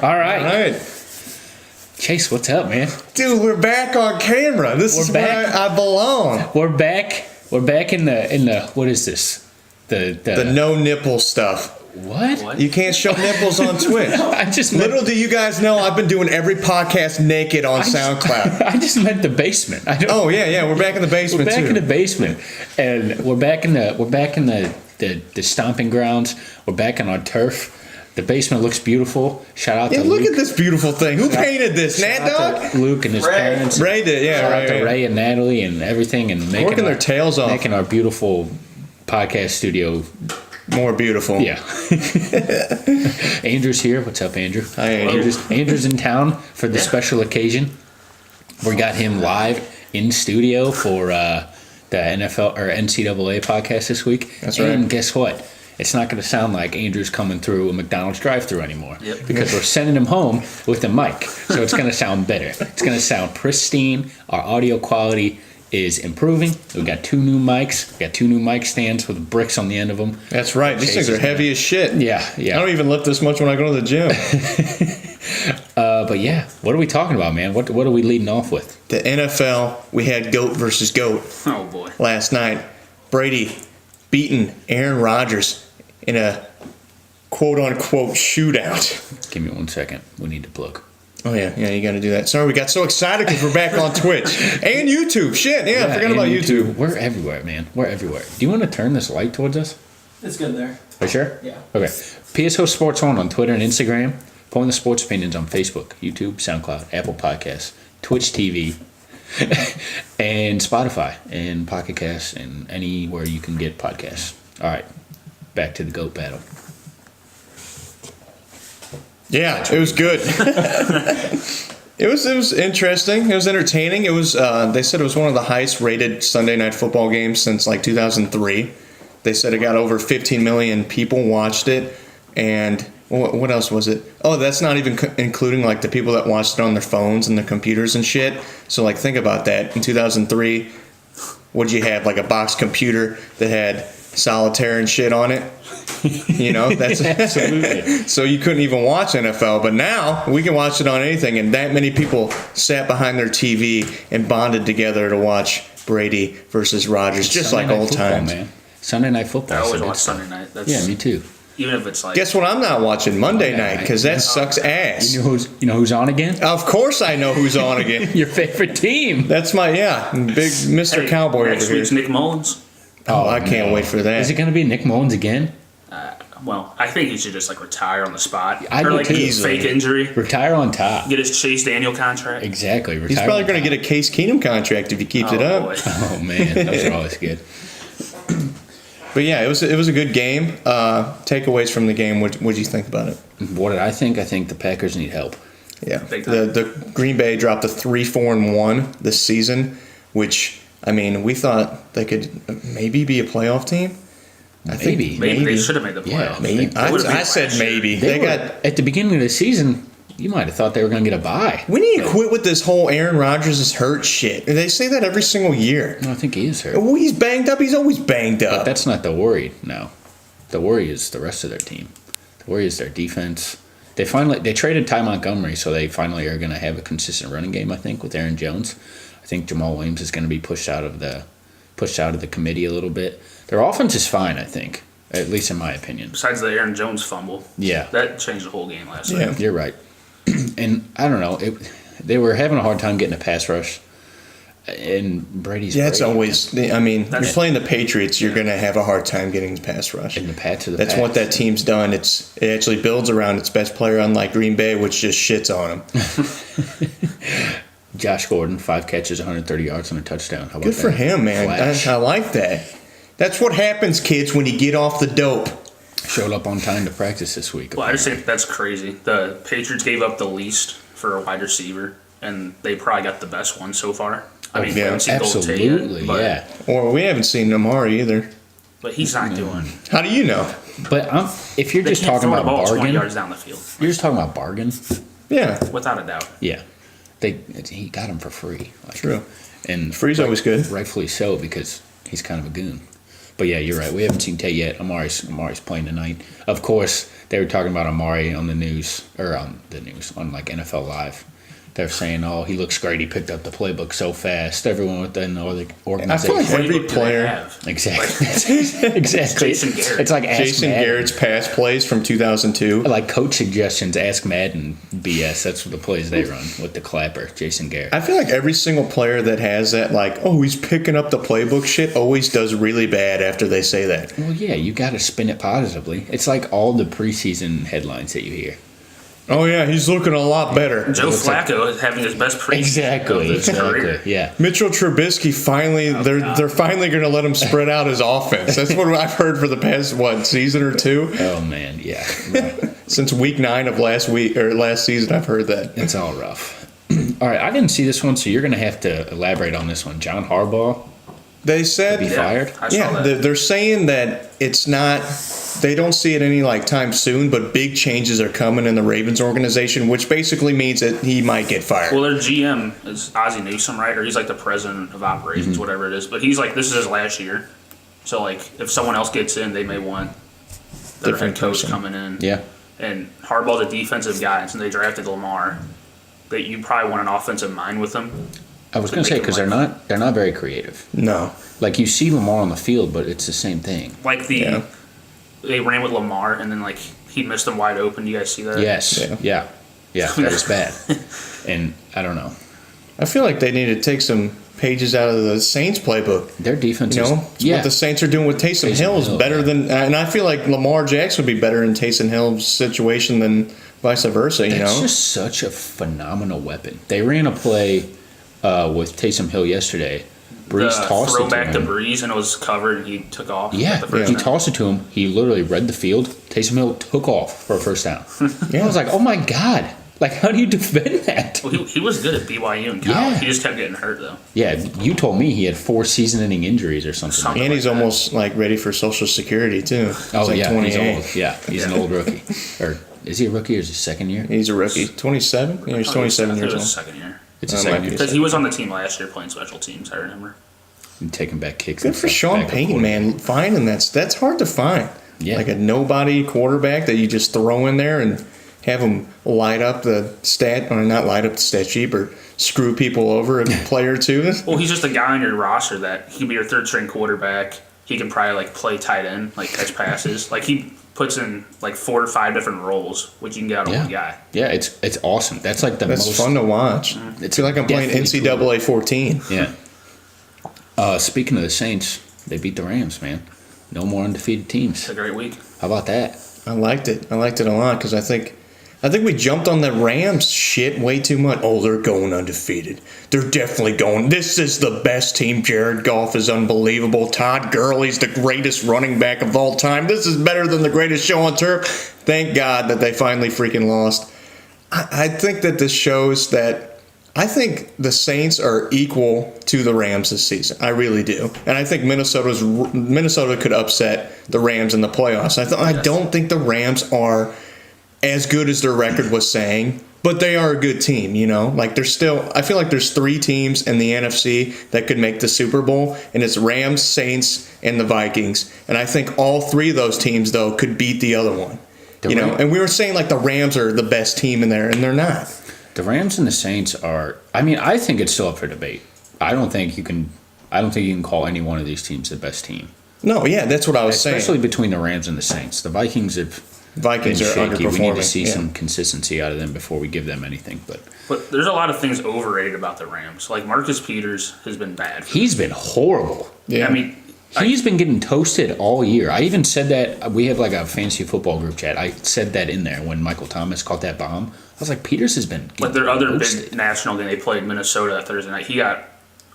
All right. All right. Chase, what's up, man? Dude, we're back on camera. This is where I belong. We're back. We're back in the what is this? The no nipple stuff. What? You can't show nipples on Twitch. I just Little do you guys know, I've been doing every podcast naked on SoundCloud. I just meant the basement. Oh yeah, we're back in the basement We're back too. in the basement, and we're back in the stomping grounds. We're back on our turf. The basement looks beautiful. Shout out to look Luke. At this beautiful thing. Who painted this? Nat Dog? Luke and his parents. Ray did, yeah. Shout out to Ray and Natalie and everything, and working their tails off, making our beautiful podcast studio more beautiful. Yeah. Andrew's here. What's up, Andrew? Hi, Andrew. Andrew's in town for the special occasion. We got him live in studio for the NFL or NCAA podcast this week. That's right. And guess what? It's not going to sound like Andrew's coming through a McDonald's drive-thru anymore. Yep. Because we're sending him home with a mic. So it's going to sound better. It's going to sound pristine. Our audio quality is improving. We got 2 new mics. We got 2 new mic stands with bricks on the end of them. That's right. These things are heavy as shit. Yeah. I don't even lift this much when I go to the gym. But yeah, what are we talking about, man? What are we leading off with? The NFL, we had GOAT versus GOAT. Oh boy. Last night. Brady beating Aaron Rodgers in a quote-unquote shootout. Give me 1 second. We need to plug. Oh, yeah, you got to do that. Sorry, we got so excited because we're back on Twitch. And YouTube. Shit, yeah, I forgot about YouTube. We're everywhere, man. We're everywhere. Do you want to turn this light towards us? It's good there. Are you sure? Yeah. Okay. PSO Sports on Twitter and Instagram. Pulling the Sports Opinions on Facebook, YouTube, SoundCloud, Apple Podcasts, Twitch TV, and Spotify, and Pocket Casts, and anywhere you can get podcasts. All right. Back to the GOAT battle. Yeah, it was good. It was interesting. It was entertaining. It was they said it was one of the highest rated Sunday Night Football games since like 2003. They said it got over 15 million people watched it, and what else was it? Oh, that's not even including like the people that watched it on their phones and their computers and shit. So like think about that. In 2003, what did you have? Like a box computer that had solitaire and shit on it. You know, that's absolutely. So you couldn't even watch NFL, but now we can watch it on anything, and that many people sat behind their TV and bonded together to watch Brady versus Rodgers, just Sunday like Night old Football, times. Man. Sunday Night Football. I always watch Sunday night. Yeah, me too. Even if it's like. Guess what? I'm not watching Monday night because that sucks ass. You know who's on again? Of course, I know who's on again. Your favorite team. That's my big Mr. Cowboy next over here. week's Nick Mullins. Oh, I can't wait for that. Is it going to be Nick Mullins again? Well, I think he should just like retire on the spot. I or do like too. a fake injury. Retire on top. Get his Chase Daniel contract. Exactly. Retire He's probably on going to top. get a Case Keenum contract if he keeps it up. Boy. Oh man, those are always good. But yeah, it was a good game. Takeaways from the game. What did you think about it? What did I think? I think the Packers need help. Yeah, Big time. the Green Bay dropped to 3-4-1 this season, which I mean we thought they could maybe be a playoff team. I think Maybe they should have made the Yeah, playoffs. maybe. They would've I beat said last year. maybe. They They were, got. at the beginning of the season. You might have thought they were going to get a bye. We need to quit with this whole Aaron Rodgers is hurt shit. They say that every single year. No, I think he is hurt. Well, he's banged up. He's always banged But up. that's not the worry now. The worry is the rest of their team. The worry is their defense. They traded Ty Montgomery, so they finally are going to have a consistent running game. I think with Aaron Jones. I think Jamal Williams is going to be pushed out of the committee a little bit. Their offense is fine, I think, at least in my opinion. Besides the Aaron Jones fumble. Yeah, That changed the whole game last Yeah. night. you're right. And I don't know. They were having a hard time getting a pass rush. And Brady's Yeah, it's Brady. always. I mean, That's- you're playing the Patriots. You're going to have a hard time getting the pass rush. And the Pats are the That's Pats. what that team's done. It actually builds around its best player, unlike Green Bay, which just shits on him. Josh Gordon, 5 catches, 130 yards, and a touchdown. How about Good for that? him, man. Flash. I like that. That's what happens, kids, when you get off the dope. Showed up on time to practice this week. Well, I just think that's crazy. The Patriots gave up the least for a wide receiver, and they probably got the best one so far. I mean, we haven't seen Golden Tate yet, Absolutely, but, yeah. Or we haven't seen Amari either. But he's not doing. How do you know? But if you're They just can't talking throw about the ball 20 bargain, yards down the field, you're just talking about bargain. Yeah, without a doubt. Yeah, he got him for free. Like, true. And Free's always good. rightfully so because he's kind of a goon. But yeah, you're right. We haven't seen Tate yet. Amari's playing tonight. Of course, they were talking about Amari on the news, on like NFL Live. They're saying, "Oh, he looks great. He picked up the playbook so fast." Everyone within the organization. I feel like every player. Exactly. Exactly. Jason Garrett. It's like Jason Garrett's pass plays from 2002. like coach suggestions, Ask Madden BS. That's what the plays they run with the clapper, Jason Garrett. I feel like every single player that has that, like, oh, he's picking up the playbook shit, always does really bad after they say that. Well, yeah, you got to spin it positively. It's like all the preseason headlines that you hear. Oh, yeah, he's looking a lot better. Joe Flacco is having his best preseason of his career. Yeah. Mitchell Trubisky finally, they're finally going to let him spread out his offense. That's what I've heard for the past, season or two? Oh, man, yeah. Right. Since week 9 of last season, I've heard that. It's all rough. All right, I didn't see this one, so you're going to have to elaborate on this one. John Harbaugh They said, be fired? I saw that. they're saying that it's not. They don't see it any time soon, but big changes are coming in the Ravens organization, which basically means that he might get fired. Well, their GM is Ozzie Newsome, right? Or he's like the president of operations, whatever it is. But he's like, this is his last year. So, like, if someone else gets in, they may want their Different head coach person. coming in. Yeah. And Harbaugh's a defensive guy, and since they drafted Lamar, that you probably want an offensive mind with him. I was going to say, because they're not very creative. No. Like, you see Lamar on the field, but it's the same thing. Like they ran with Lamar, and then like he missed them wide open. Do you guys see that? Yes. Yeah. That was bad. And I don't know. I feel like they need to take some pages out of the Saints playbook. Their defense What the Saints are doing with Taysom Hill is better than, and I feel like Lamar Jackson would be better in Taysom Hill's situation than vice versa. It's just such a phenomenal weapon. They ran a play with Taysom Hill yesterday. Breeze tossed it to throwback to him. Breeze, and it was covered, and he took off. Yeah, the first he down. tossed it to him. He literally read the field. Taysom Hill took off for a first down. I was like, oh my God. Like, how do you defend that? Well, he was good at BYU and college. Yeah. He just kept getting hurt, though. Yeah, you told me he had 4 season-ending injuries or something. And he's almost ready for Social Security too. He's Oh, yeah, 28. he's old. Yeah, he's an old rookie. Or is he a rookie or is he second year? He's a rookie. 27? Yeah, he's 27 years It was old. his second year. It's a Might second be year. Because he was on the team last year playing special teams, I remember. And taking back kicks. Good and for stuff, Sean backup Payton, quarterback. man. Finding that's hard to find. Yeah. Like a nobody quarterback that you just throw in there and have him light up the stat, or not light up the stat sheet, or screw people over a play or two. Well, he's just a guy on your roster that he can be your third string quarterback. He can probably play tight end, catch passes. He puts in 4 or 5 different roles, which you can get out of one guy. Yeah, it's awesome. That's the That's most fun to watch. I feel like I'm playing definitely NCAA 14. Yeah. Speaking of the Saints, they beat the Rams, man. No more undefeated teams. It's a great week. How about that? I liked it. I liked it a lot because I think we jumped on the Rams shit way too much. Oh, they're going undefeated. They're definitely going. This is the best team. Jared Goff is unbelievable. Todd Gurley's the greatest running back of all time. This is better than the greatest show on turf. Thank God that they finally freaking lost. I think that this shows that I think the Saints are equal to the Rams this season. I really do. And I think Minnesota could upset the Rams in the playoffs. I don't think the Rams are as good as their record was saying, but they are a good team, they're still, I feel like there's 3 teams in the NFC that could make the Super Bowl, and it's Rams, Saints, and the Vikings. And I think all 3 of those teams, though, could beat the other one. And we were saying the Rams are the best team in there, and they're not. The Rams and the Saints are. I mean, I think it's still up for debate. I don't think you can call any one of these teams the best team. No, yeah, that's what I was saying. Especially between the Rams and the Saints. The Vikings are underperforming. We need to see some consistency out of them before we give them anything. But there's a lot of things overrated about the Rams. Marcus Peters has been bad. He's been horrible. Yeah. I mean, he's been getting toasted all year. I even said that. We have a fantasy football group chat. I said that in there when Michael Thomas caught that bomb. I was like, Peters has been getting their other toasted. big national game, they played Minnesota that Thursday night. He got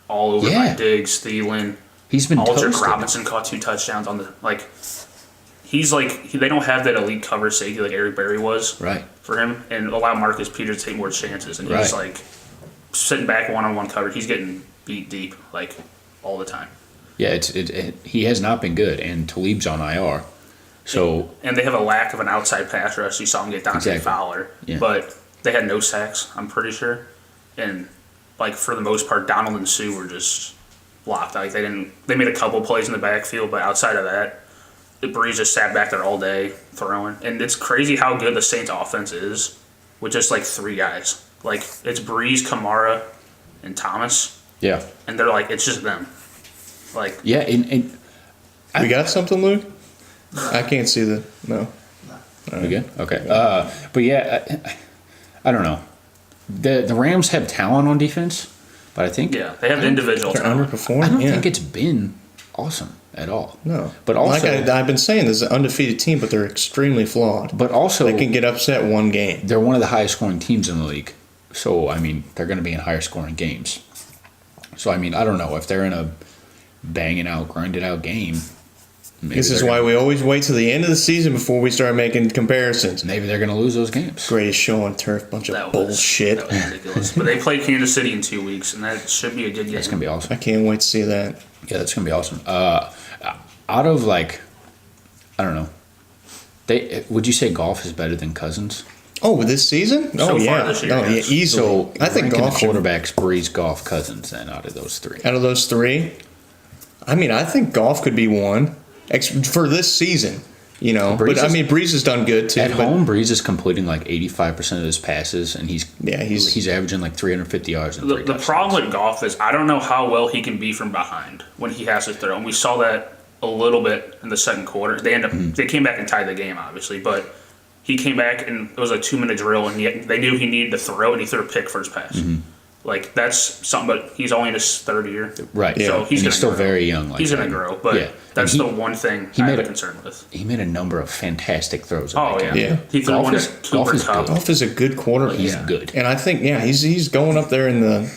all over by Diggs, Thielen. He's been Aldrich toasted. Robinson caught 2 touchdowns on the He's they don't have that elite cover safety like Eric Berry was for him, and allow Marcus Peters to take more chances. And he's sitting back one-on-one coverage. He's getting beat deep all the time. Yeah, he has not been good, and Talib's on IR. So and they have a lack of an outside pass rush. You saw him get Dante Fowler, but they had no sacks. I'm pretty sure, and for the most part, Donald and Sue were just locked. Like they made a couple plays in the backfield, but outside of that, the Breeze just sat back there all day throwing. And it's crazy how good the Saints offense is with just like 3 guys. Like it's Breeze, Kamara, and Thomas. Yeah. And they're like, it's just them. Like yeah, and We got something, Luke? I can't see the no. we good? Okay. But yeah, I don't know. The Rams have talent on defense, but I think they have individual They're talent. underperforming. I don't yeah. think it's been awesome at all. No. But also, like I've been saying, this is an undefeated team, but they're extremely flawed. but also They can get upset one game. they're one of the highest scoring teams in the league. So I mean, they're going to be in higher scoring games. So I mean, I don't know if they're in a banging out, grinded out game. This is why we always wait till the end of the season before we start making comparisons. Maybe they're going to lose those games. Greatest show on turf, bunch of bullshit. That was ridiculous. But they play Kansas City in 2 weeks, and that should be a good game. That's going to be awesome. I can't wait to see that. Yeah, that's going to be awesome. Out of like, I don't know. Would you say Golf is better than Cousins? Oh, this season? So Oh, far yeah. this year, No, yeah, yes. easily. So I think ranking Goff the should, quarterbacks, Breeze, Golf, Cousins. Then out of those 3, out of those 3, I mean, I think Goff could be one for this season. You know, Breeze but I is- mean, Breeze has done good too. at but home, Breeze is completing like 85% of his passes, and he's averaging like 350 yards and 3 The touchdowns. problem with Goff is I don't know how well he can be from behind when he has to throw. And we saw that a little bit in the second quarter. They came back and tied the game, obviously, but he came back and it was a 2-minute drill, and they knew he needed to throw, and he threw a pick for his pass. Like that's something, but he's only in his 3rd year, Right. Yeah. So And he's, he's still grow. very young. Like He's going that. to grow, but Yeah. that's And the one thing he I made have a a- concern with. He made a number of fantastic throws. in Oh that yeah, game. Yeah. he threw Golf one is- at Golf Cooper is Cup. good. Goff is a good quarterback. He's good. And I think, he's going up there in the,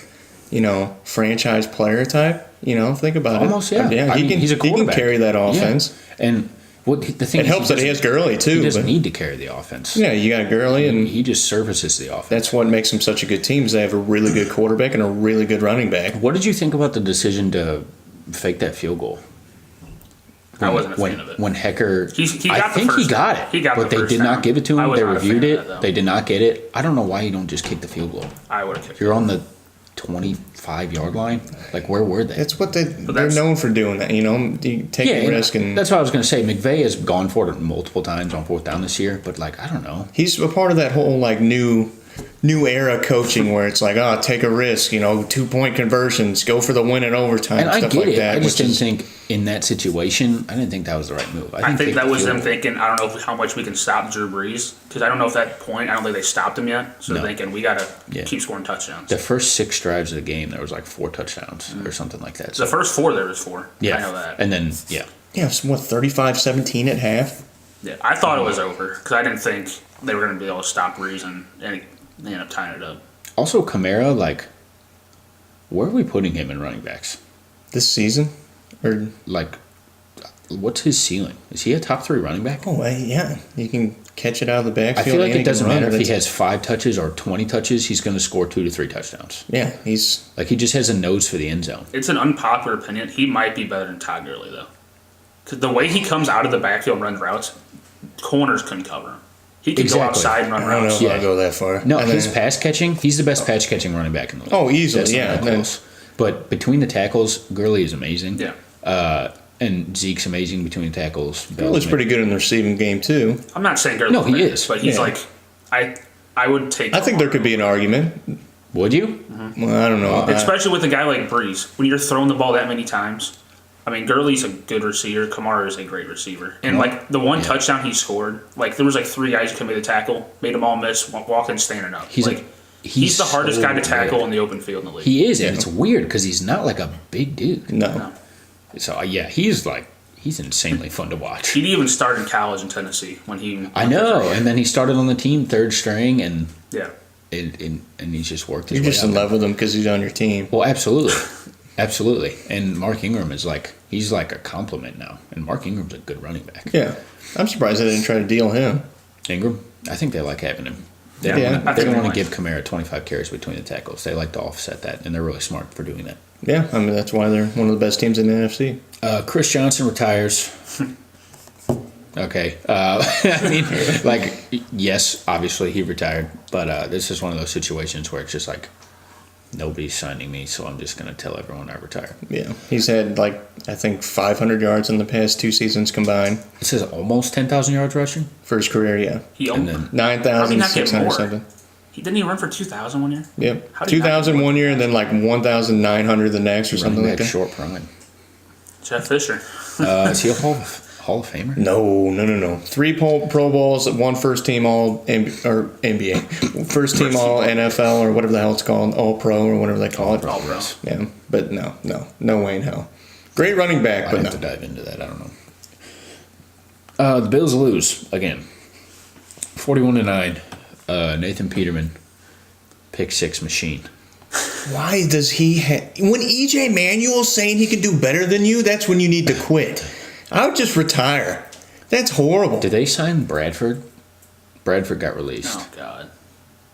franchise player type. Think about Almost, it. yeah. I mean, he's a he can quarterback. carry that Yeah. offense. And the thing It helps that he has Gurley He too. doesn't But need to carry the offense. yeah, you got Gurley, and He just services the offense. that's what makes them such a good team. Is they have a really good quarterback and a really good running back. What did you think about the decision to fake that field goal? I wasn't a fan of it. When Hecker, He got I the think he first got down. it. He got but the they first did down. not give it to I him. was They not a fan reviewed of it. that, though. They did not get it. I don't know why you don't just kick the field goal. I would have kicked. You're on the 25-yard line. Like, where were they? That's what they're that's- known for doing. That you take a and risk, and that's what I was going to say. McVay has gone for it multiple times on 4th down this year, but like I don't know. he's a part of that whole new era coaching where it's like, take a risk, 2-point conversions, go for the win in overtime, And I stuff get like it. that. I just which didn't is- think in that situation. I didn't think that was the right move. I think kick that the was field them goal. thinking, I don't know how much we can stop Drew Brees. Because I don't know if that point, I don't think they stopped him yet. So No. they're thinking, we got to Yeah. keep scoring touchdowns. The first 6 drives of the game, there was like 4 touchdowns or something like that. The first 4, there was 4. yeah, I know that. And then it's 35-17 at half. Yeah, I thought it was over because I didn't think they were going to be able to stop Brees, and they ended up tying it up. also Kamara, like, where are we putting him in running backs? This season, or Like, what's his ceiling? Is he a top 3 running back? yeah, you can catch it out of the backfield. I feel like and it he can doesn't run matter it. if he has 5 touches or 20 touches. He's going to score 2 to 3 touchdowns. Yeah, he's Like he just has a nose for the end zone. It's an unpopular opinion. He might be better than Todd Gurley, though. Because the way he comes out of the backfield and runs routes, corners couldn't cover him. He could go Exactly. outside and run I don't know routes. if Yeah. I'll go that far. No, And his then- pass catching, he's the best pass catching running back in the league. Oh, easily, That's not yeah. even close. But between the tackles, Gurley is amazing. Yeah. And Zeke's amazing between the tackles. Gurley's pretty good in the receiving game too. I'm not saying Gurley. No, he is. But he's Yeah. like, I would take. I think there could be an argument. Would you? Well, I don't know. Especially with a guy like Brees, when you're throwing the ball that many times. I mean, Gurley's a good receiver. Kamara is a great receiver. And, like, the one touchdown he scored, like, there was, like, 3 guys who could make the tackle, made them all miss, walking, standing up. He's he's the hardest so guy to tackle good. in the open field in the league. He is, and it's weird because he's not like a big dude. no. So yeah, he's insanely fun to watch. He'd even start in college in Tennessee when he. I know, and then he started on the team 3rd string, and Yeah. he's just worked his You're way just up in there. love with him because he's on your team. Well, absolutely, absolutely. And Mark Ingram is he's like a compliment now, and Mark Ingram's a good running back. Yeah, I'm surprised they didn't try to deal him. Ingram, I think they like having him. They Yeah, don't I want think to they might. give Kamara 25 carries between the tackles. They like to offset that, and they're really smart for doing that. Yeah, I mean that's why they're one of the best teams in the NFC. Chris Johnson retires. Okay. I mean, yes, obviously he retired, but this is one of those situations where it's just like, nobody's signing me, so I'm just going to tell everyone I retire. Yeah, he's had I think 500 yards in the past 2 seasons combined. This is almost 10,000 yards rushing For his career, yeah. He and owned then 9,600 something. He didn't even run for 2,000 one year. Yep. How did he not 2,000 get one year, and then 1,900 the next, or something like that. short prime. Jeff Fisher. Is he a Hall of Famer? No. 3 Pro Bowls, 1 first team All NBA, first team All NFL, or whatever the hell it's called, All Pro or whatever they call it. All Pro. Yeah, but no way in hell. Great running back, I'd but have to dive into that. I don't know. The Bills lose again, 41-9. Nathan Peterman, pick 6 machine. Why does he when EJ Manuel's saying he can do better than you, that's when you need to quit. I would just retire. That's horrible. Did they sign Bradford? Bradford got released. Oh God.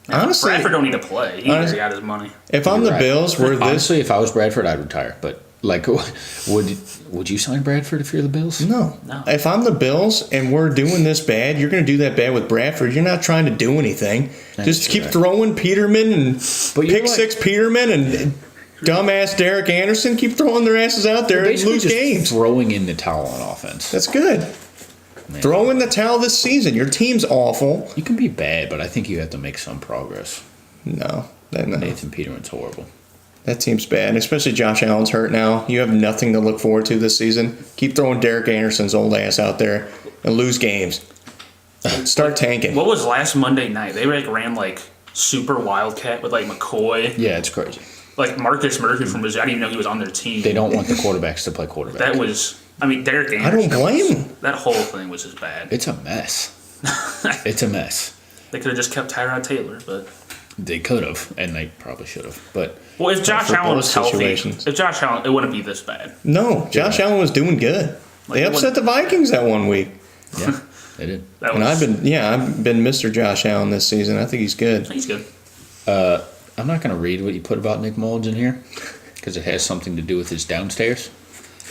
Honestly, Bradford don't need to play. He already got his money. If I'm the Bills, we're this. Honestly, if I was Bradford, I'd retire. But would you sign Bradford if you're the Bills? No. No. If I'm the Bills and we're doing this bad, you're going to do that bad with Bradford. You're not trying to do anything. Just keep throwing Peterman and pick 6 Peterman and dumbass Derek Anderson. Keep throwing their asses out there and lose just games. Throwing in the towel on offense. That's good. Man. Throw in the towel this season. Your team's awful. You can be bad, but I think you have to make some progress. No. Nathan Peterman's horrible. That team's bad, especially Josh Allen's hurt now. You have nothing to look forward to this season. Keep throwing Derek Anderson's old ass out there and lose games. Start tanking. What was last Monday night? They ran super Wildcat with McCoy. Yeah, it's crazy. Marcus Murphy from Missouri. I didn't even know he was on their team. They don't want the quarterbacks to play quarterback. That was, Derek Anderson. I don't blame him. That whole thing was just bad. It's a mess. It's a mess. They could have just kept Tyrod Taylor, but they could have, and they probably should have. But if Josh Allen was healthy, situations. if Josh Allen, it wouldn't be this bad. No, Josh Allen was doing good. They upset the Vikings that one week. Yeah, they did. And I've been Mr. Josh Allen this season. I think he's good. He's good. I'm not going to read what you put about Nick Mullins in here because it has something to do with his downstairs.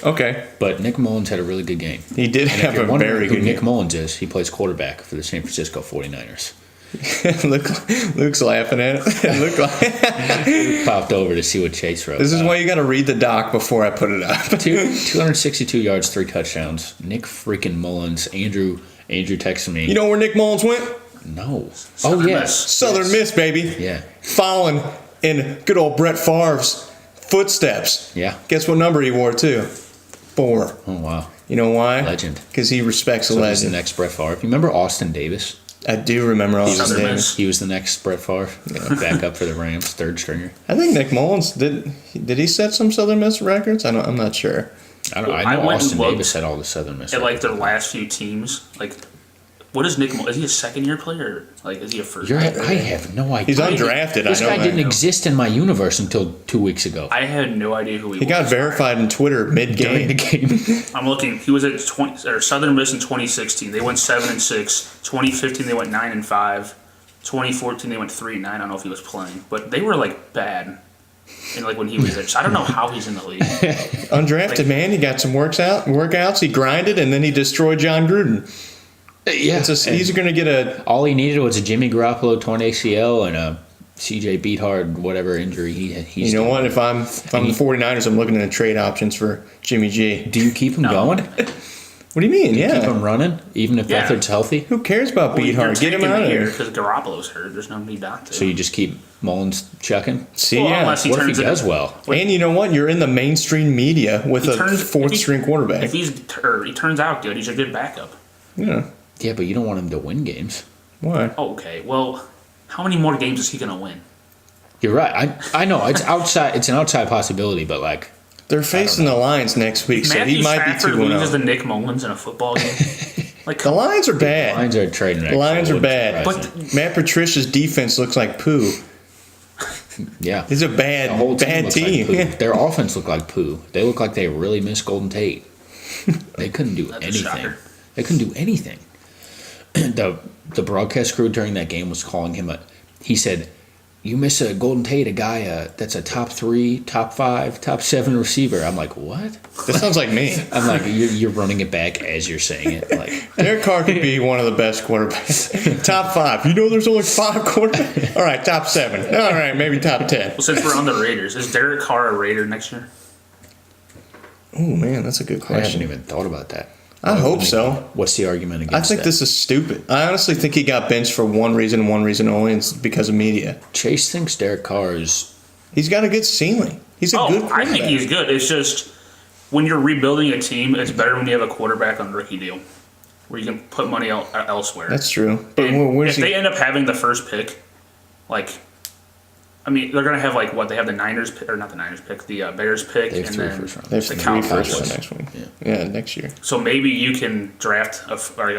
Okay. But Nick Mullins had a really good game. He did And have if you're a wondering very who good Nick game. Mullins is, he plays quarterback for the San Francisco 49ers. Luke's laughing at it. Luke popped over to see what Chase wrote. This is why you got to read the doc before I put it up. 262 yards, 3 touchdowns. Nick freaking Mullins. Andrew texted me. You know where Nick Mullins went? No. Southern yes. Miss. Southern Miss, baby. Yeah. Following in good old Brett Favre's footsteps. Yeah. Guess what number he wore, too? 4. Oh, wow. You know why? Legend. Because he respects a So he's the legend. next Brett Favre. You remember Austin Davis? I do remember Austin Southern Davis. Miss. He was the next Brett Favre. Back up for the Rams, third stringer. I think Nick Mullins did he set some Southern Miss records? I'm not sure. I I know went and Austin looked Davis had all the Southern Miss. At their last few teams, what is Nick? Is he a second-year player? Or, is he a first? I have no idea. He's undrafted. This I know guy that. didn't exist in my universe until 2 weeks ago. I had no idea who he was. He got verified in Twitter During the mid-game. game. I'm looking. He was at Southern Miss in 2016. They went 7-6. 2015 they went 9-5. 2014 they went 3-9. I don't know if he was playing, but they were bad. And when he was there, so I don't know how he's in the league. Undrafted man. He got some workouts. He grinded, and then he destroyed John Gruden. Yeah. He's going to get a. All he needed was a Jimmy Garoppolo torn ACL and a CJ Beathard whatever injury he's. You know what? If I'm the 49ers, I'm looking at trade options for Jimmy G. Do you keep him going? What do you mean? Keep him running, even if Yeah. Beathard's healthy. Who cares about Beathard? Get him out of here. because Garoppolo's hurt. There's no need not to. So you just keep Mullins chucking. See, Well, yeah. unless he What if he turns does into, well? And you know what? You're in the mainstream media with He a turns- fourth-string quarterback. If he turns out good, he's a good backup. Yeah. Yeah, but you don't want him to win games. Why? Okay, well, how many more games is he gonna win? You're right. I know it's outside. It's an outside possibility, but They're facing the Lions next week, so Matthew he might be Stafford 2-0. loses to Nick Mullins in a football game. The Lions are bad. Lions are trading. The Lions are bad. But Matt Patricia's defense looks like poo. yeah, It's a the whole bad looks team. Like poo. Their offense looked like poo. They look like they really missed Golden Tate. They couldn't do That's a anything. shocker. They couldn't do anything. The broadcast crew during that game was calling him he said, you miss a Golden Tate, a guy that's a top 3, top 5, top 7 receiver. I'm like, what? That sounds like me. I'm like, you're running it back as you're saying it. Like, Derek Carr could be one of the best quarterbacks. Top 5. You know there's only 5 quarterbacks? All right, top 7. All right, maybe top 10. Well, since we're on the Raiders, is Derek Carr a Raider next year? Oh, man, that's a good I hadn't question. even thought about that. I hope so. What's the argument I against think that? this is stupid. I honestly think he got benched for one reason only, and it's because of media. Chase thinks Derek Carr is... He's got a good ceiling. He's a good I quarterback. think he's good. It's just when you're rebuilding a team, it's better when you have a quarterback on rookie deal where you can put money elsewhere. That's true. But And where's if he? they end up having the first pick, like, I mean, they're going to have, like, what? They have the Niners pick, or not the Niners pick, the Bears pick, They have and 3 then first round. There's the 3 Cowboys. first round next week. Yeah, next year. So maybe you can draft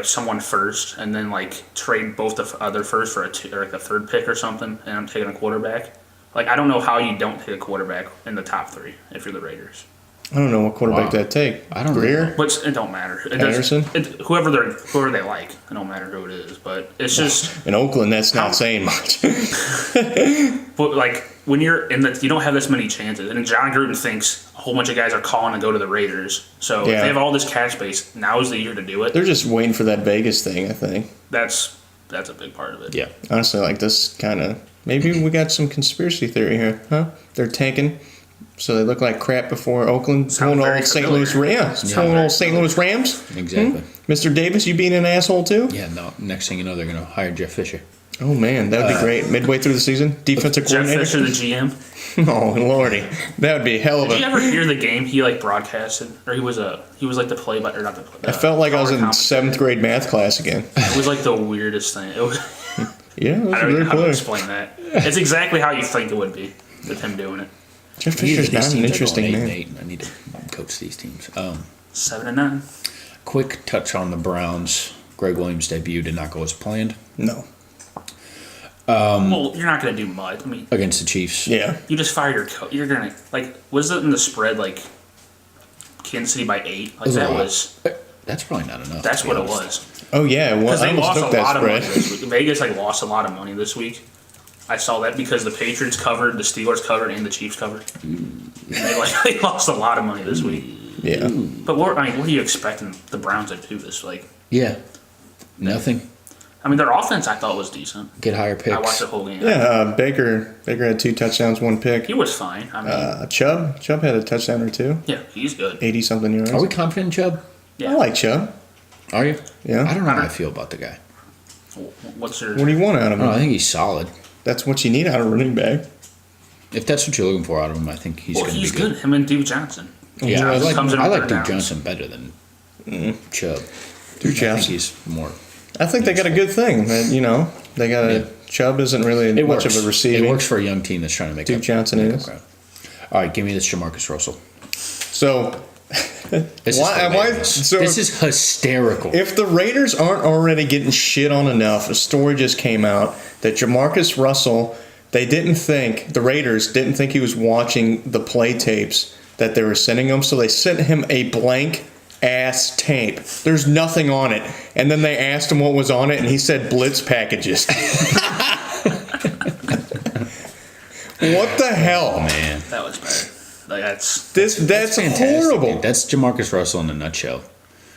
someone first and then, like, trade both the other first for a third pick or something, and I'm taking a quarterback. Like, I don't know how you don't take a quarterback in the top 3 if you're the Raiders. I don't know what quarterback Wow. that'd take. I don't Greer? know. But it don't matter. It Anderson? whoever they like. It don't matter who it is. But it's just, In Oakland, that's not How- saying much. but like when you're in you don't have this many chances. And John Gruden thinks a whole bunch of guys are calling to go to the Raiders. So if Yeah. they have all this cash space, now is the year to do it. They're just waiting for that Vegas thing, I think. That's a big part of it. Yeah. Honestly, like this kind of... Maybe we got some conspiracy theory here, huh? They're tanking, so they look like crap before Oakland. Sounds Pulling very old St. Louis familiar. Rams. Pulling old St. Louis Rams. Exactly. Mr. Davis, you being an asshole too? Yeah, no. Next thing you know, they're going to hire Jeff Fisher. Oh, man, that would be great. Midway through the season, defensive Jeff coordinator. Fisher, the GM. Oh, lordy. That would be a hell of Did you a... ever hear the game he like broadcasted, or he was like the play by or not the play? I felt like I was in color 7th grade math class again. It was like the weirdest thing. It was, Yeah, that was I a don't even great know how to play. explain that. It's exactly how you think it would be with him doing it. Jeff Fisher's not an interesting man. 8-8. I need to coach these teams. 7-9. Quick touch on the Browns. Greg Williams' debut did not go as planned No. Well, you're not going to do much. I mean, against the Chiefs. Yeah. you just fired your coach. You're going to, like, was it in the spread, like, Kansas City by 8? Like, that was, That's probably not enough. that's to be what it honest. was. Oh, yeah. Well, Because I they almost lost a took that lot of money spread. this week. Vegas, like, lost a lot of money this week. I saw that because the Patriots covered, the Steelers covered, and the Chiefs covered. And they lost a lot of money this week. Yeah. But what are you expecting the Browns to do this? Like, Yeah. Nothing. I mean, their offense I thought was decent. Get higher picks. I watched the whole game. Yeah, Baker had 2 touchdowns, 1 pick. He was fine. I mean, Chubb had a touchdown or 2. yeah, he's good. 80-something yards. Are we confident in Chubb? Yeah. I like Chubb. Are you? Yeah. I don't know how I feel about the guy. What's your? What do you want out of I don't know. I him? think he's solid. That's what you need out of a running back. If that's what you're looking for out of him, I think he's Well, going to be he's good. good. Him and Duke Johnson. Yeah, Johnson comes in I on like third Duke downs. Johnson better than Chubb. Duke I think Johnson. he's more. I think they got a good thing. That, they got a... Yeah. Chubb isn't really It much works. of a receiver. It works for a young team that's trying to make Duke up, Johnson make up is. ground. All right, give me this JaMarcus Russell. So, This Why- is hilarious. so- This is hysterical. if the Raiders aren't already getting shit on enough, a story just came out that JaMarcus Russell, the Raiders didn't think he was watching the play tapes that they were sending him, so they sent him a blank ass tape. There's nothing on it. And then they asked him what was on it, and he said blitz packages. What the hell? Man, That was bad. Like that's That's fantastic, horrible. dude. That's JaMarcus Russell in a nutshell.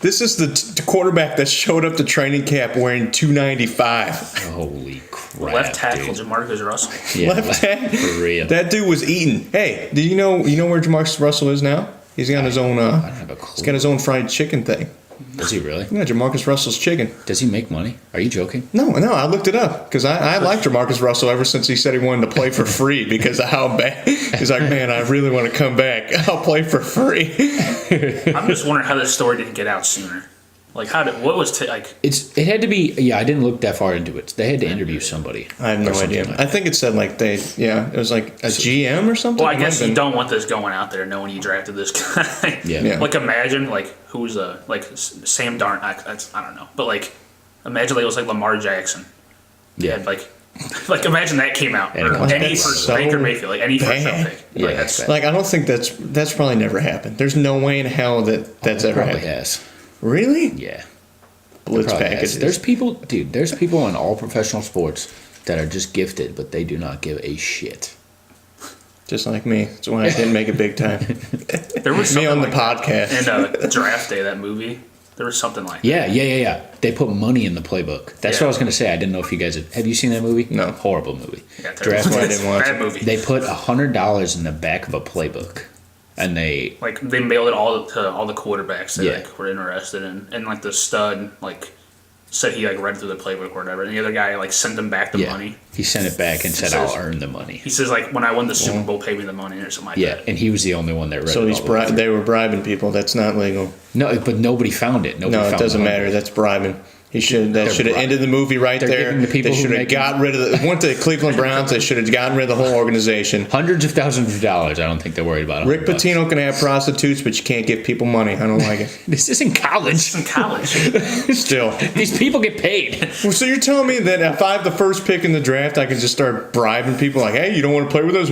This is the quarterback that showed up to training camp wearing 295. Holy crap! left tackle dude. JaMarcus Russell. Yeah, Left tackle. for real. That dude was eating. Hey, do you know where JaMarcus Russell is now? He's got his own. I don't have a He's clue. got his own fried chicken thing. Does he really? Yeah, JaMarcus Russell's chicken. Does he make money? Are you joking? No, I looked it up because I liked JaMarcus Russell ever since he said he wanted to play for free because of how bad. He's like, man, I really want to come back. I'll play for free. I'm just wondering how this story didn't get out sooner. Like It had to be. Yeah, I didn't look that far into it. They had to interview somebody. I have no or something idea. like I think it said it was like a GM or something. Well, I It might guess have you been. don't want this going out there knowing you drafted this guy. Yeah. Yeah. Like imagine who's Sam Darn. I don't know, but imagine it was like Lamar Jackson. Yeah. And like imagine that came out And or any that's first so Baker Mayfield, like any first round bad. pick. Yeah, Like that's that's bad. Like I don't think that's probably never happened. There's no way in hell that's ever Probably happened. has. Really? Yeah. Blitz Probably packages. has. There's people in all professional sports that are just gifted, but they do not give a shit. Just like me. That's why I didn't make it big time. There was me on the like podcast. And Draft Day, that movie. There was something like that. Yeah. They put money in the playbook. That's what I was going to say. I didn't know if you guys have you seen that movie? No. Horrible movie. Yeah, Draft Day. I didn't watch bad it. movie. They put $100 in the back of a playbook, and they mailed it all to all the quarterbacks that were interested in, and like the stud said he read through the playbook or whatever, and the other guy sent them back the money. He sent it back and said, "I'll earn the money." He says when I won the Super Bowl, pay me the money or something like that. Yeah, and he was the only one that read so it. So they were bribing people. That's not legal. No, but nobody found it. Nobody found it doesn't matter. That's bribing. That should have ended the movie right there. They should have got rid of went to the Cleveland Browns. They should have gotten rid of the whole organization. Hundreds of thousands of dollars. I don't think they're worried about it. Rick Pitino can have prostitutes, but you can't give people money. I don't like it. This isn't college. Still. These people get paid. Well, so you're telling me that if I have the first pick in the draft, I can just start bribing people like, hey, you don't want to play with us?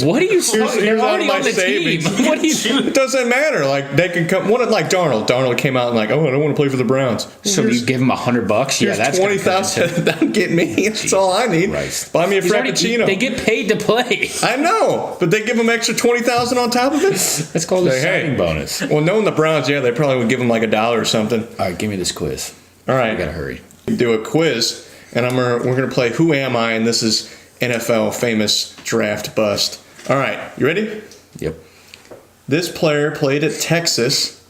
What are you saying? You're already on the savings. team. What are you doing? It doesn't matter. They can come. Like Darnold. Darnold came out and I don't want to play for the Browns. So you give him $100? Yeah, that's $20,000. That'll get me. That's all I need. Right. Buy me a Frappuccino. They get paid to play. I know, but they give him extra $20,000 on top of it. That's called a signing bonus. Well, knowing the Browns, they probably would give him $1 or something. All right, give me this quiz. All right, I gotta hurry. Do a quiz, and we're gonna play Who Am I? And this is NFL famous draft bust. All right, you ready? Yep. This player played at Texas,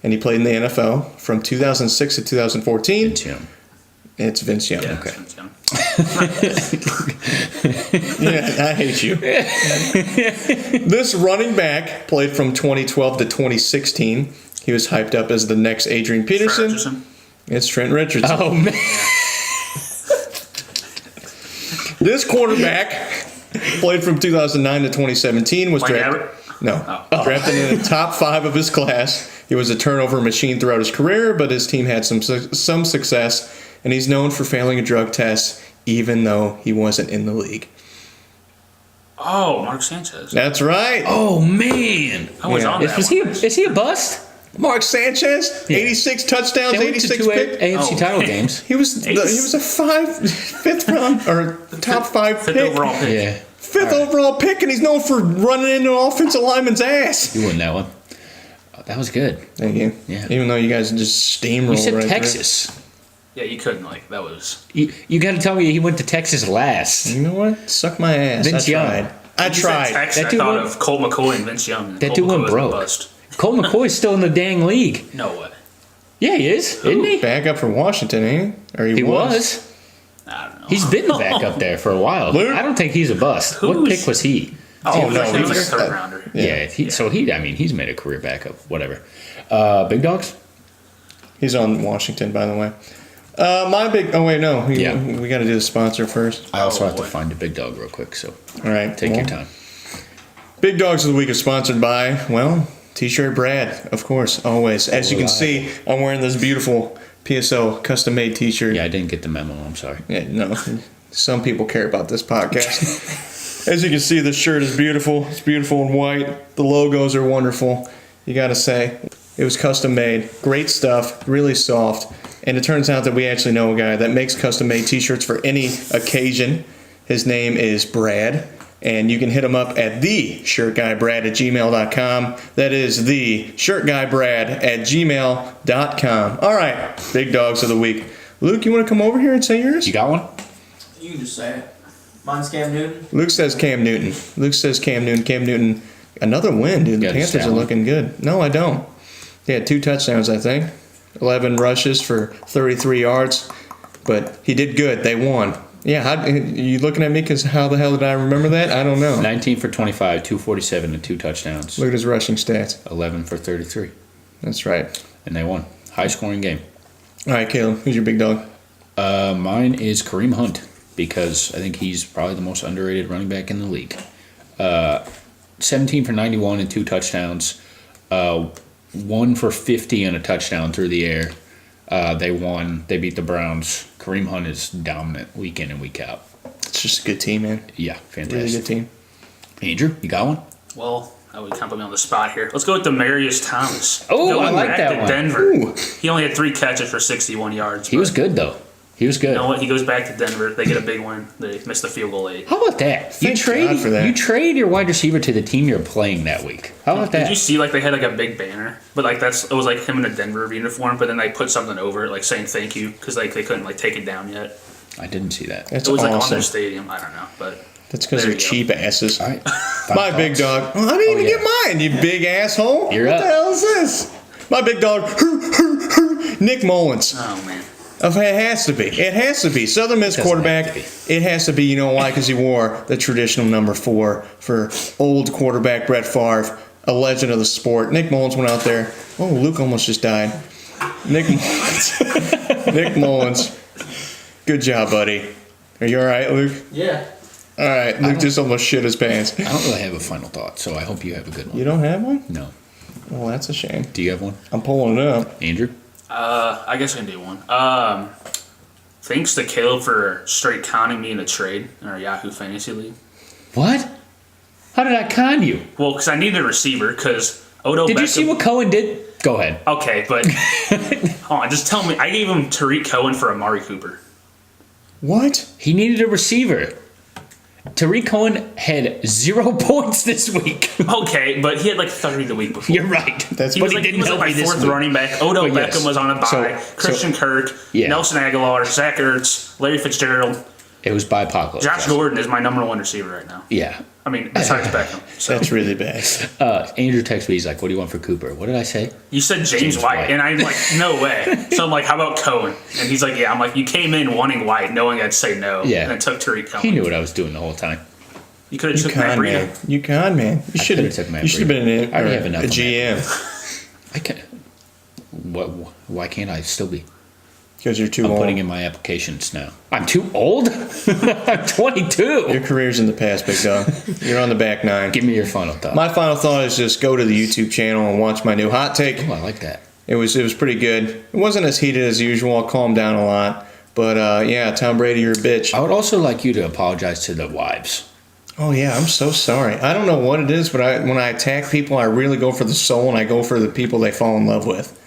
and he played in the NFL from 2006 to 2014. Vince Young. It's Vince Young. Yeah, Okay. Vince Young. Yeah, I hate you. This running back played from 2012 to 2016. He was hyped up as the next Adrian Peterson. It's Trent Richardson. Oh, man. This quarterback played from 2009 to 2017. Was drafted. Drafted in the top 5 of his class. He was a turnover machine throughout his career, but his team had some success, and he's known for failing a drug test, even though he wasn't in the league. Oh, Mark Sanchez. That's right. Oh, man. I was on that. Is he a bust? Mark Sanchez, 86 touchdowns, 86 picks. AFC title games. He was a fifth round or top 5 fifth pick. overall pick. Yeah. Fifth overall pick, and he's known for running into an offensive lineman's ass. You won that one. Oh, that was good. Thank you. Yeah. Even though you guys just steamrolled You said right Texas. Yeah, you couldn't that was. You got to tell me he went to Texas last. You know what? Suck my ass. Vince Young. I tried. Texas, I thought of Colt McCoy and Vince Young. That dude went broke. Colt McCoy's still in the dang league. No way. Yeah, he is, isn't he? Back up for Washington, ain't he? Or he was. I don't know. He's been the backup there for a while. Luke? I don't think he's a bust. What pick was he? Oh, no, he was he's a third rounder. Yeah. He's made a career backup. Whatever. Big dogs. He's on Washington, by the way. My big. Oh wait, no. We got to do the sponsor first. I also have to find a big dog real quick. So all right, take your time. Big Dogs of the Week is sponsored by T-shirt Brad, of course, always. As you can see, I'm wearing this beautiful PSO custom-made T-shirt. Yeah, I didn't get the memo. I'm sorry. Yeah, no. Some people care about this podcast. As you can see, this shirt is beautiful. It's beautiful in white. The logos are wonderful. You got to say, it was custom-made. Great stuff. Really soft. And it turns out that we actually know a guy that makes custom-made T-shirts for any occasion. His name is Brad. And you can hit him up at theshirtguybrad@gmail.com. That is theshirtguybrad@gmail.com. All right, Big Dogs of the Week. Luke, you want to come over here and say yours? You got one? You can just say it. Mine's Cam Newton. Luke says Cam Newton. Cam Newton, another win, dude. The Panthers are looking good. No, I don't. He had 2 touchdowns, I think. 11 rushes for 33 yards. But he did good. They won. Yeah, you looking at me because how the hell did I remember that? I don't know. 19 for 25, 247, and 2 touchdowns. Look at his rushing stats. 11 for 33. That's right. And they won. High-scoring game. All right, Caleb, who's your big dog? Mine is Kareem Hunt because I think he's probably the most underrated running back in the league. 17 for 91 and 2 touchdowns. 1 for 50 and a touchdown through the air. They won. They beat the Browns. Kareem Hunt is dominant week in and week out. It's just a good team, man. Yeah, fantastic. Really good team. Andrew, you got one? Well, I would kind of put me on the spot here. Let's go with Demaryius Thomas. Oh, I like back that to one. Denver. Ooh. He only had 3 catches for 61 yards. He was good, though. He was good. You know what? He goes back to Denver. They get a big win. They miss the field goal late. How about that? Thank God for that. You trade your wide receiver to the team you're playing that week. How about that? Did you see they had a big banner, but it was him in a Denver uniform, but then they put something over it saying thank you because they couldn't take it down yet. I didn't see that. That's It was on awesome. their stadium. I don't know, but That's because there they're you go. cheap asses. All right. My big dog. Well, I didn't even yeah. get mine, you big asshole. You're what up. the hell is this? My big dog, Nick Mullins. Oh man. It has to be. It has to be. Southern Miss Doesn't quarterback. have to It has to be. You know why? Because he wore the traditional number 4 for old quarterback Brett Favre, a legend of the sport. Nick Mullins went out there. Oh, Luke almost just died. Nick Mullins. Nick Mullins. Good job, buddy. Are you all right, Luke? Yeah. All right. Luke just almost shit his pants. I don't really have a final thought, so I hope you have a good one. You don't have one? No. Well, that's a shame. Do you have one? I'm pulling it up. Andrew? I guess I can do one. Thanks to Caleb for straight conning me in a trade in our Yahoo Fantasy League. What? How did I con you? Well, because I needed a receiver, because Odell Did Beckham... you see what Cohen did? Go ahead. Okay, but... hold on, just tell me. I gave him Tariq Cohen for Amari Cooper. What? He needed a receiver. Tariq Cohen had 0 points this week. Okay, but he had 30 the week before. You're right. That's He what was, he didn't he was help my me this fourth week. running back. Odell But yes. Beckham was on a bye. So- Christian Kirk, Yeah. Nelson Aguilar, Zach Ertz, Larry Fitzgerald. It was by apocalypse. Josh Gordon is my number 1 receiver right now. Yeah. I mean, besides Beckham. So. That's really bad. Andrew texted me. He's like, "What do you want for Cooper?" What did I say? You said James James White, White. and I'm like, no way. So I'm like, how about Cohen? And he's like, yeah. I'm like, you came in wanting White, knowing I'd say no. Yeah. And then took Tariq Cohen. He knew what I was doing the whole time. You could have You took Matt con man. Breida. You con man. You should could've took Matt have. You should have been Breida. I already have a enough of GM I can't. What? Why can't I still be? because you're too I'm old. putting in my applications now. I'm too old. I'm 22. Your career's in the past, big dog. You're on the back 9. Give me your final thought. My final thought is just go to the YouTube channel and watch my new hot take. Oh, I like that. It was pretty good. It wasn't as heated as usual. I'll calm down a lot. But yeah, Tom Brady, you're a bitch. I would also like you to apologize to the wives. Oh yeah, I'm so sorry. I don't know what it is, but when I attack people, I really go for the soul and I go for the people they fall in love with.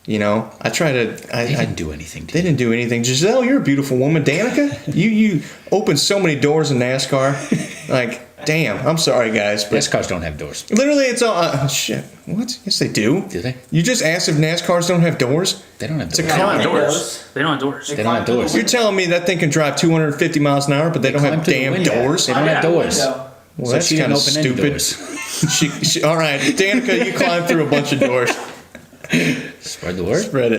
You know, I try to. They didn't do anything to They you. didn't do anything. Giselle, you're a beautiful woman. Danica, you opened so many doors in NASCAR. Like, damn. I'm sorry, guys, but NASCARs don't have doors. literally, it's all shit. What? Yes, they do. Do they? You just asked if NASCARs don't have doors. They don't have It's a doors. They don't have car. doors. They don't have doors. They don't have doors. You're telling me that thing can drive 250 miles an hour, but they don't climb have to the damn window. doors. They don't have doors. Window. Well, So that's she didn't kind of open any stupid. doors. All right, Danica, you climbed through a bunch of doors. Spread the word. Spread it.